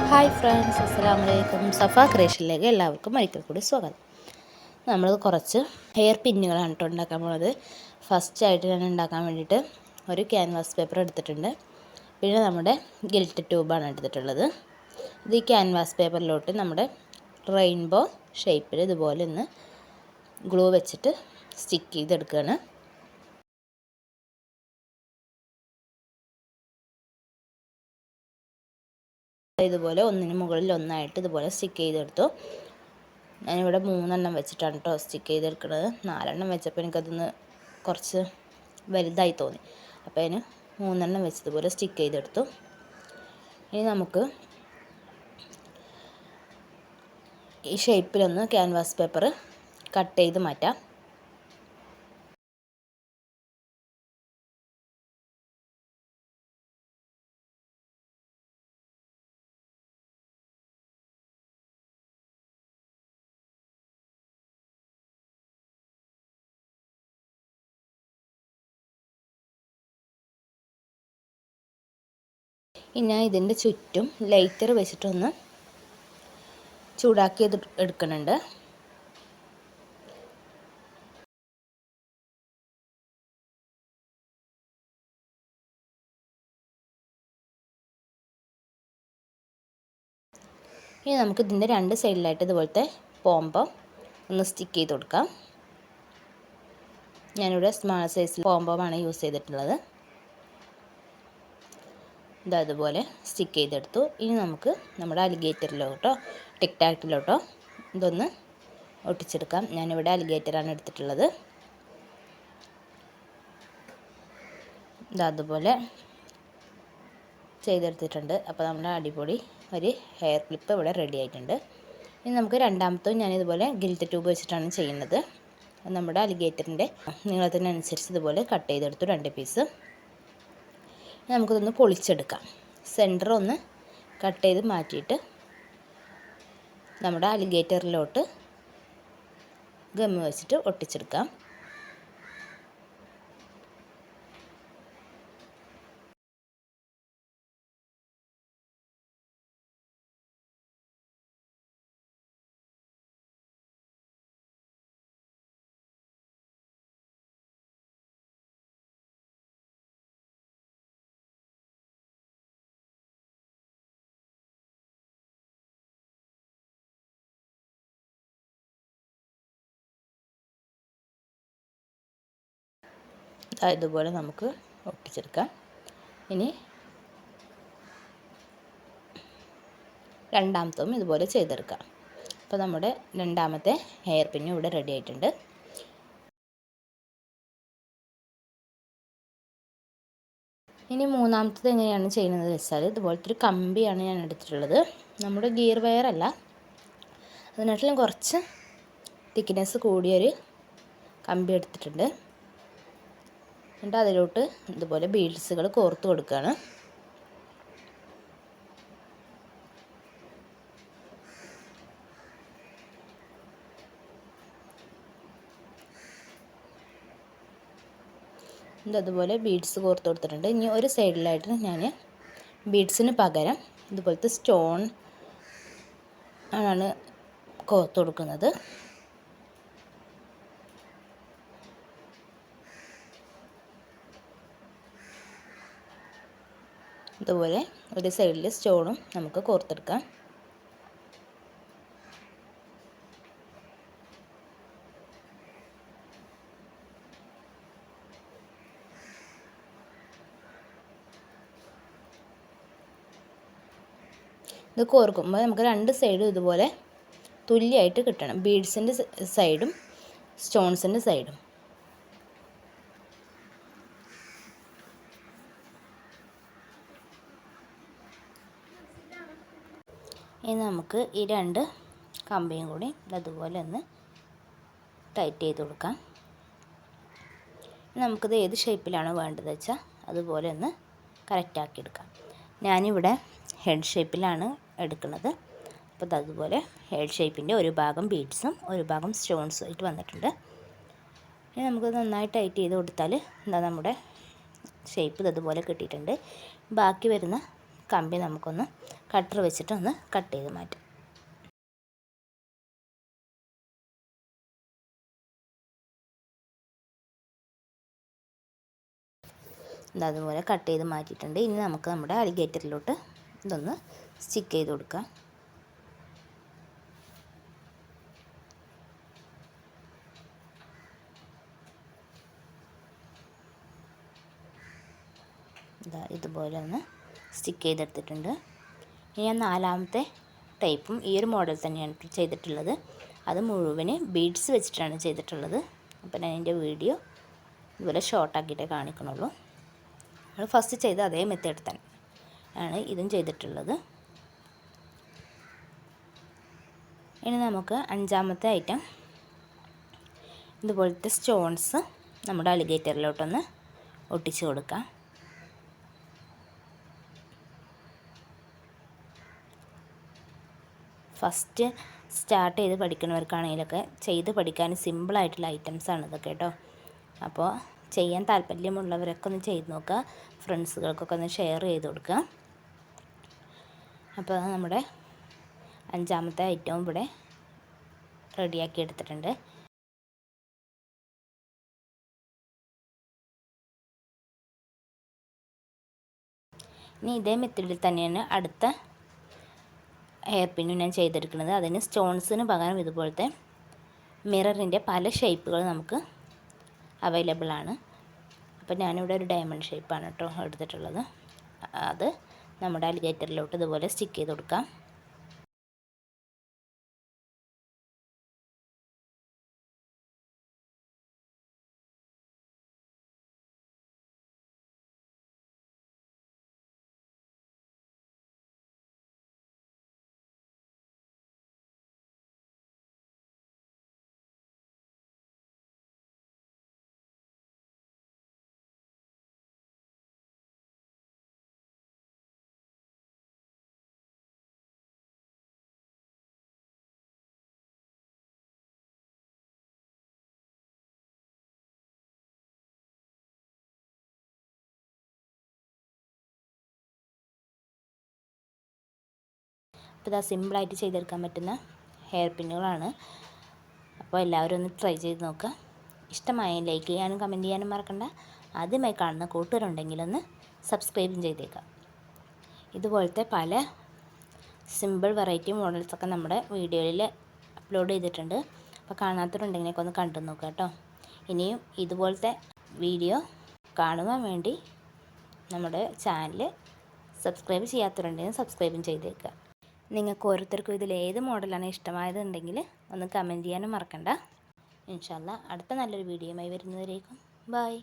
Hi friends, അസ്സലാമു അലൈക്കും. സഫ ക്രിയേഷനിലേക്ക് എല്ലാവർക്കും ഒരിക്കൽ കൂടി സ്വാഗതം. നമ്മൾ കുറച്ച് ഹെയർ പിന്നുകളാണ് കേട്ടോ ഉണ്ടാക്കാൻ പോകുന്നത്. ഫസ്റ്റായിട്ട് ഞാൻ ഉണ്ടാക്കാൻ വേണ്ടിയിട്ട് ഒരു ക്യാൻവാസ് പേപ്പർ എടുത്തിട്ടുണ്ട്. പിന്നെ നമ്മുടെ ഗിൽറ്റ് ട്യൂബാണ് എടുത്തിട്ടുള്ളത്. ഇത് ഈ ക്യാൻവാസ് പേപ്പറിലോട്ട് നമ്മുടെ റെയിൻബോ ഷേപ്പിൽ ഇതുപോലെ ഒന്ന് ഗ്ലൂ വെച്ചിട്ട് സ്റ്റിക്ക് ചെയ്തെടുക്കുകയാണ്. ഇതുപോലെ ഒന്നിന് മുകളിൽ ഒന്നായിട്ട് ഇതുപോലെ സ്റ്റിക്ക് ചെയ്തെടുത്തു. ഞാനിവിടെ 3 വെച്ചിട്ടാണ് കേട്ടോ സ്റ്റിക്ക് ചെയ്തെടുക്കുന്നത്. 4 വെച്ചപ്പോൾ എനിക്കതൊന്ന് കുറച്ച് വലുതായി തോന്നി. അപ്പോൾ അതിന് 3 വെച്ചതുപോലെ സ്റ്റിക്ക് ചെയ്തെടുത്തു. ഇനി നമുക്ക് ഈ ഷേപ്പിലൊന്ന് ക്യാൻവാസ് പേപ്പർ കട്ട് ചെയ്ത് മാറ്റാം. ഇനി ഞാൻ ഇതിൻ്റെ ചുറ്റും ലൈറ്റർ വെച്ചിട്ടൊന്ന് ചൂടാക്കി എടുക്കുന്നുണ്ട്. ഇനി നമുക്ക് ഇതിൻ്റെ 2 സൈഡിലായിട്ട് ഇതുപോലത്തെ പോംപം ഒന്ന് സ്റ്റിക്ക് ചെയ്ത് കൊടുക്കാം. ഞാനിവിടെ സ്മാൾ സൈസിൽ പോംപമാണ് യൂസ് ചെയ്തിട്ടുള്ളത്. ഇതുപോലെ സ്റ്റിക്ക് ചെയ്തെടുത്തു. ഇനി നമുക്ക് നമ്മുടെ അലിഗേറ്ററിലോട്ടോ ടിക് ടാക്കിലോട്ടോ ഇതൊന്ന് ഒട്ടിച്ചെടുക്കാം. ഞാനിവിടെ അലിഗേറ്ററാണ് എടുത്തിട്ടുള്ളത്. അതുപോലെ ചെയ്തെടുത്തിട്ടുണ്ട്. അപ്പോൾ നമ്മുടെ അടിപൊളി ഒരു ഹെയർ ക്ലിപ്പ് ഇവിടെ റെഡി ആയിട്ടുണ്ട്. ഇനി നമുക്ക് രണ്ടാമത്തും ഞാനിതുപോലെ ഗിൽറ്റ് ട്യൂബ് വെച്ചിട്ടാണ് ചെയ്യുന്നത്. നമ്മുടെ അലിഗേറ്ററിൻ്റെ നീളത്തിനനുസരിച്ച് ഇതുപോലെ കട്ട് ചെയ്തെടുത്തു 2 പീസ്. നമുക്കിതൊന്ന് പൊളിച്ചെടുക്കാം. സെൻറ്റർ ഒന്ന് കട്ട് ചെയ്ത് മാറ്റിയിട്ട് നമ്മുടെ അലിഗേറ്ററിലോട്ട് ഗമ്മ് വെച്ചിട്ട് ഒട്ടിച്ചെടുക്കാം. ഇതുപോലെ നമുക്ക് ഒട്ടിച്ചെടുക്കാം. ഇനി രണ്ടാമത്തും ഇതുപോലെ ചെയ്തെടുക്കാം. അപ്പോൾ നമ്മുടെ രണ്ടാമത്തെ ഹെയർ പിന്നും ഇവിടെ റെഡി ആയിട്ടുണ്ട്. ഇനി മൂന്നാമത്തത് എങ്ങനെയാണ് ചെയ്യുന്നത് വെച്ചാൽ ഇതുപോലത്തെ ഒരു കമ്പിയാണ് ഞാൻ എടുത്തിട്ടുള്ളത്. നമ്മുടെ ഗിയർ വയർ അല്ല, അതിനാട്ടിലും കുറച്ച് തിക്നെസ് കൂടിയൊരു കമ്പി എടുത്തിട്ടുണ്ട്. എന്നിട്ട് അതിലോട്ട് ഇതുപോലെ ബീഡ്സുകൾ കോർത്ത് കൊടുക്കുകയാണ്. അതുപോലെ ബീഡ്സ് കോർത്ത് കൊടുത്തിട്ടുണ്ട്. ഇനി ഒരു സൈഡിലായിട്ട് ഞാൻ ബീഡ്സിന് പകരം ഇതുപോലത്തെ സ്റ്റോൺ ആണ് കോർത്ത് കൊടുക്കുന്നത്. ഇതുപോലെ ഒരു സൈഡിൽ സ്റ്റോണും നമുക്ക് കോർത്തെടുക്കാം. ഇത് കോർക്കുമ്പോൾ നമുക്ക് 2 സൈഡും ഇതുപോലെ തുല്യമായിട്ട് കിട്ടണം. ബീഡ്സിൻ്റെ സൈഡും സ്റ്റോൺസിൻ്റെ സൈഡും. ഇനി നമുക്ക് ഈ 2 കമ്പിയും കൂടി അതുപോലെ ഒന്ന് ടൈറ്റ് ചെയ്ത് കൊടുക്കാം. നമുക്കിത് ഏത് ഷേപ്പിലാണ് വേണ്ടത് വെച്ചാൽ അതുപോലെ ഒന്ന് കറക്റ്റാക്കി എടുക്കാം. ഞാനിവിടെ ഹെഡ് ഷേപ്പിലാണ് എടുക്കുന്നത്. അപ്പോൾ അതുപോലെ ഹെഡ് ഷേപ്പിൻ്റെ ഒരു ഭാഗം ബീഡ്സും ഒരു ഭാഗം സ്റ്റോൺസും ആയിട്ട് വന്നിട്ടുണ്ട്. ഇനി നമുക്ക് നന്നായി ടൈറ്റ് ചെയ്ത് കൊടുത്താൽ നമ്മുടെ ഷേപ്പ് ഇതുപോലെ കിട്ടിയിട്ടുണ്ട്. ബാക്കി വരുന്ന കമ്പി നമുക്കൊന്ന് കട്ടർ വെച്ചിട്ടൊന്ന് കട്ട് ചെയ്ത് മാറ്റാം. അതുപോലെ കട്ട് ചെയ്ത് മാറ്റിയിട്ടുണ്ട്. ഇനി നമുക്ക് നമ്മുടെ അലിഗേറ്ററിലോട്ട് ഇതൊന്ന് സ്റ്റിക്ക് ചെയ്ത് കൊടുക്കാം. ഇതുപോലെ ഒന്ന് സ്റ്റിക്ക് ചെയ്തെടുത്തിട്ടുണ്ട്. ഇനി ഞാൻ 4ാമത്തെ ടൈപ്പും ഈ ഒരു മോഡൽ തന്നെയാണ് ചെയ്തിട്ടുള്ളത്. അത് മുഴുവന് ബീഡ്സ് വെച്ചിട്ടാണ് ചെയ്തിട്ടുള്ളത്. അപ്പോൾ ഞാൻ എൻ്റെ വീഡിയോ ഇതുപോലെ ഷോർട്ടാക്കിയിട്ടേ കാണിക്കണുള്ളൂ. നമ്മൾ ഫസ്റ്റ് ചെയ്ത അതേ മെത്തേഡ് തന്നെ ആണ് ഇതും ചെയ്തിട്ടുള്ളത്. ഇനി നമുക്ക് 5ാമത്തെ ഐറ്റം ഇതുപോലത്തെ സ്റ്റോൺസ് നമ്മുടെ അലിഗേറ്ററിലോട്ടൊന്ന് ഒട്ടിച്ച് കൊടുക്കാം. ഫസ്റ്റ് സ്റ്റാർട്ട് ചെയ്ത് പഠിക്കുന്നവർക്കാണെങ്കിലൊക്കെ ചെയ്ത് പഠിക്കാൻ സിമ്പിളായിട്ടുള്ള ഐറ്റംസാണ് ഇതൊക്കെ കേട്ടോ. അപ്പോൾ ചെയ്യാൻ താല്പര്യമുള്ളവരൊക്കെ ഒന്ന് ചെയ്ത് നോക്കുക. ഫ്രണ്ട്സുകൾക്കൊക്കെ ഒന്ന് ഷെയർ ചെയ്ത് കൊടുക്കുക. അപ്പോൾ നമ്മുടെ 5ാമത്തെ ഐറ്റവും ഇവിടെ റെഡിയാക്കി എടുത്തിട്ടുണ്ട്. ഇനി ഇതേ മെത്തേഡിൽ തന്നെയാണ് അടുത്ത ഹെയർ പിന്നും ഞാൻ ചെയ്തെടുക്കുന്നത്. അതിന് സ്റ്റോൺസിന് പകരം ഇതുപോലത്തെ മിററിൻ്റെ പല ഷേപ്പുകൾ നമുക്ക് അവൈലബിൾ ആണ്. അപ്പോൾ ഞാനിവിടെ ഒരു ഡയമണ്ട് ഷേപ്പാണ് കേട്ടോ എടുത്തിട്ടുള്ളത്. അത് നമ്മുടെ അലിഗേറ്ററിലോട്ട് ഇതുപോലെ സ്റ്റിക്ക് ചെയ്ത് കൊടുക്കാം. അപ്പോൾ ഇതാ സിമ്പിളായിട്ട് ചെയ്തെടുക്കാൻ പറ്റുന്ന ഹെയർ പിന്നുകളാണ്. അപ്പോൾ എല്ലാവരും ഒന്ന് ട്രൈ ചെയ്ത് നോക്കുക. ഇഷ്ടമായ ലൈക്ക് ചെയ്യാനും കമൻറ്റ് ചെയ്യാനും മറക്കണ്ട. ആദ്യമായി കാണുന്ന കൂട്ടുകാരുണ്ടെങ്കിലൊന്ന് സബ്സ്ക്രൈബും ചെയ്തേക്കാം. ഇതുപോലത്തെ പല സിമ്പിൾ വെറൈറ്റി മോഡൽസൊക്കെ നമ്മുടെ വീഡിയോയിൽ അപ്ലോഡ് ചെയ്തിട്ടുണ്ട്. അപ്പോൾ കാണാത്തവരുണ്ടെങ്കിലൊക്കെ ഒന്ന് കണ്ടു നോക്കുക കേട്ടോ. ഇനിയും ഇതുപോലത്തെ വീഡിയോ കാണുവാൻ വേണ്ടി നമ്മുടെ ചാനൽ സബ്സ്ക്രൈബ് ചെയ്യാത്തവരുണ്ടെങ്കിൽ സബ്സ്ക്രൈബും ചെയ്തേക്കുക. നിങ്ങൾക്ക് ഓരോരുത്തർക്കും ഇതിൽ ഏത് മോഡലാണ് ഇഷ്ടമായതുണ്ടെങ്കിൽ ഒന്ന് കമൻറ്റ് ചെയ്യാനും മറക്കണ്ട. ഇൻഷാ അല്ലാഹ് അടുത്ത നല്ലൊരു വീഡിയോയുമായി വരുന്നവരേക്കും ബൈ.